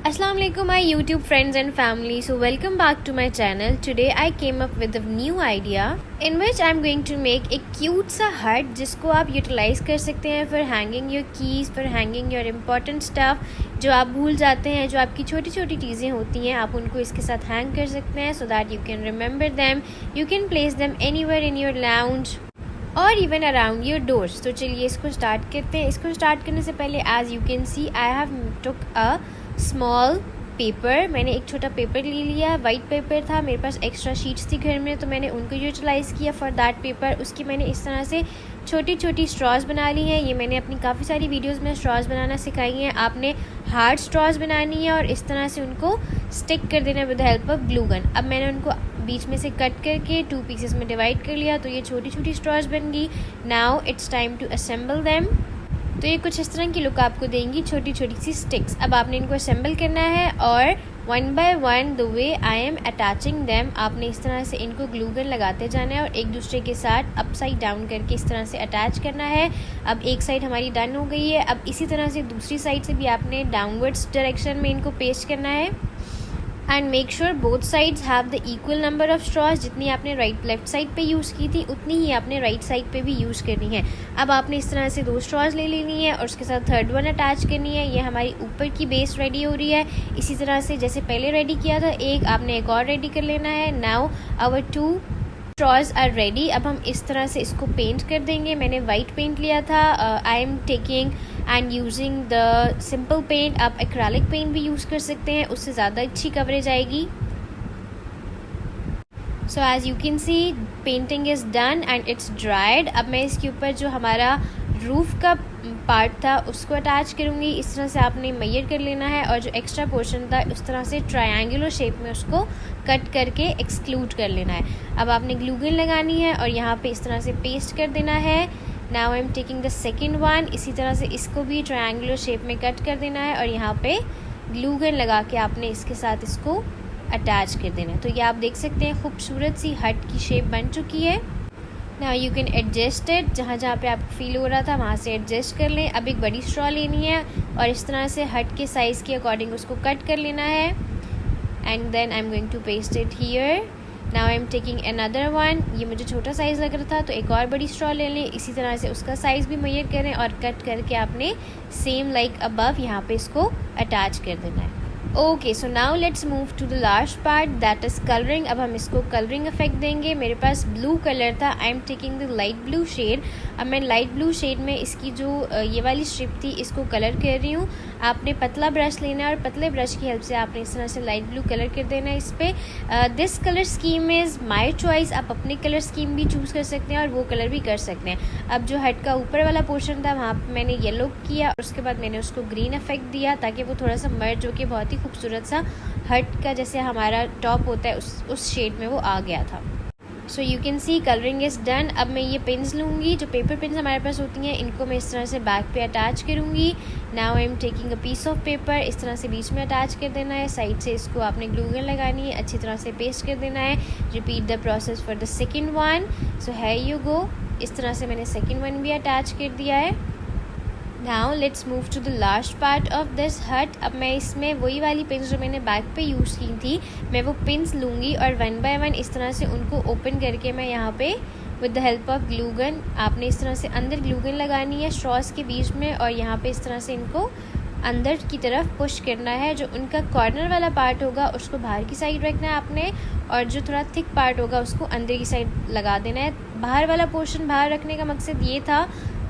Assalamu alaikum my YouTube friends and family. So welcome back to my channel. Today I came up with a new idea in which I'm going to make a cute सा hut जिसको आप utilize कर सकते हैं for hanging your keys, for hanging your important stuff जो आप भूल जाते हैं, जो आपकी छोटी छोटी चीज़ें होती हैं, आप उनको इसके साथ hang कर सकते हैं so that you can remember them. You can place them anywhere in your lounge और इवन अराउंड योर डोर्स. तो चलिए इसको स्टार्ट करते हैं. इसको स्टार्ट करने से पहले as you can see I have took a small paper. मैंने एक छोटा पेपर ले लिया. वाइट पेपर था, मेरे पास एक्स्ट्रा शीट्स थी घर में तो मैंने उनको यूटिलाइज़ किया फॉर दैट पेपर. उसकी मैंने इस तरह से छोटी छोटी स्ट्रॉज बना ली हैं. ये मैंने अपनी काफ़ी सारी वीडियोस में स्ट्रॉज बनाना सिखाई हैं. आपने हार्ड स्ट्रॉज बनानी है और इस तरह से उनको स्टिक कर देना with the help of glue gun. अब मैंने उनको बीच में से कट करके 2 पीसेस में डिवाइड कर लिया तो ये छोटी छोटी स्ट्रॉज बन गई. Now it's time to assemble them. तो ये कुछ इस तरह की लुक आपको देंगी, छोटी छोटी सी स्टिक्स. अब आपने इनको असेंबल करना है और 1 by 1 the way I am attaching them आपने इस तरह से इनको ग्लू गन लगाते जाना है और एक दूसरे के साथ अपसाइड डाउन करके इस तरह से अटैच करना है. अब एक साइड हमारी डन हो गई है. अब इसी तरह से दूसरी साइड से भी आपने डाउनवर्ड्स डायरेक्शन में इनको पेस्ट करना है and make sure both sides have the equal number of straws. जितनी आपने लेफ्ट साइड पे यूज़ की थी उतनी ही आपने राइट साइड पे भी यूज़ करनी है. अब आपने इस तरह से 2 स्ट्रॉज ले लेनी है और उसके साथ थर्ड वन अटैच करनी है. ये हमारी ऊपर की बेस रेडी हो रही है. इसी तरह से जैसे पहले रेडी किया था एक आपने एक और रेडी कर लेना है. Now our 2 straws are ready. अब हम इस तरह से इसको पेंट कर देंगे. मैंने वाइट पेंट लिया था. I am taking and using the simple paint. आप एक्रेलिक पेंट भी यूज़ कर सकते हैं, उससे ज़्यादा अच्छी कवरेज आएगी. So as you can see painting is done and it's dried. अब मैं इसके ऊपर जो हमारा रूफ़ का पार्ट था उसको अटैच करूँगी. इस तरह से आपने मेजर कर लेना है और जो एक्स्ट्रा पोर्शन था उस तरह से ट्रायंगुलर शेप में उसको कट करके एक्सक्लूड कर लेना है. अब आपने ग्लू गन लगानी है और यहाँ पे इस तरह से पेस्ट कर देना है. Now I am taking the second one. इसी तरह से इसको भी ट्रायंगुलर शेप में कट कर देना है और यहाँ पे ग्लू गन लगा के आपने इसके साथ इसको अटैच कर देना है. तो ये आप देख सकते हैं खूबसूरत सी हट की शेप बन चुकी है. Now you can adjust it. जहाँ जहाँ पे आपको फील हो रहा था वहाँ से एडजस्ट कर लें. अब एक बड़ी स्ट्रॉ लेनी है और इस तरह से हट के साइज़ के अकॉर्डिंग उसको कट कर लेना है and then I am going to paste it here. Now I am taking another one. ये मुझे छोटा साइज़ लग रहा था तो एक और बड़ी स्ट्रॉ ले लें. इसी तरह से उसका साइज़ भी मेजर करें और कट करके आपने सेम लाइक अबव यहाँ पे इसको अटैच कर देना है. Okay so now let's move to the last part that is colouring. अब हम इसको कलरिंग इफेक्ट देंगे. मेरे पास ब्लू कलर था. I am taking the light blue shade. अब मैं लाइट ब्लू शेड में इसकी जो ये वाली स्ट्रिप थी इसको कलर कर रही हूँ. आपने पतला ब्रश लेना है और पतले ब्रश की हेल्प से आपने इस तरह से लाइट ब्लू कलर कर देना है इस पर. This colour scheme is my choice. आप अपने कलर स्कीम भी चूज़ कर सकते हैं और वो कलर भी कर सकते हैं. अब जो हट का ऊपर वाला पोर्शन था वहाँ पर मैंने येलो किया और उसके बाद मैंने उसको ग्रीन इफेक्ट दिया ताकि वो थोड़ा सा मर्ज होकर बहुत ही खूबसूरत सा हट का जैसे हमारा टॉप होता है उस शेड में वो आ गया था. So you can C colouring is done. अब मैं ये पिन्स लूँगी, जो पेपर पिन्स हमारे पास होती हैं इनको मैं इस तरह से बैक पे अटैच करूँगी. Now I am taking a piece of paper. इस तरह से बीच में अटैच कर देना है. साइड से इसको आपने ग्लू गन लगानी है, अच्छी तरह से पेस्ट कर देना है. Repeat the process for the second one. So here you गो. इस तरह से मैंने सेकेंड वन भी अटैच कर दिया है. Now let's move to the last part of this hat. अब मैं इसमें वही वाली पिन्स जो मैंने बैक पे यूज़ की थी मैं वो पिन्स लूँगी और 1 बाय 1 इस तरह से उनको ओपन करके मैं यहाँ पे with the help of glue gun आपने इस तरह से अंदर ग्लू गन लगानी है स्ट्रॉस के बीच में और यहाँ पे इस तरह से इनको अंदर की तरफ पुश करना है. जो उनका कॉर्नर वाला पार्ट होगा उसको बाहर की साइड रखना है आपने और जो थोड़ा थिक पार्ट होगा उसको अंदर की साइड लगा देना है. बाहर वाला पोर्शन बाहर रखने का मकसद ये था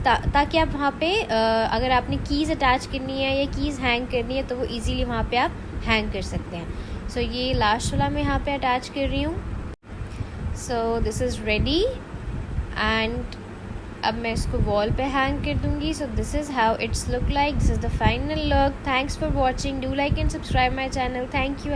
ताकि आप वहाँ पे अगर आपने कीज़ अटैच करनी है या कीज़ हैंग करनी है तो वो इजीली वहाँ पे आप हैंग कर सकते हैं. सो ये लास्ट वाला मैं यहाँ पे अटैच कर रही हूँ. So this is ready and अब मैं इसको वॉल पे हैंग कर दूँगी. So this is how it's look like. This is the final look. Thanks for watching. Do like and subscribe my channel. Thank you.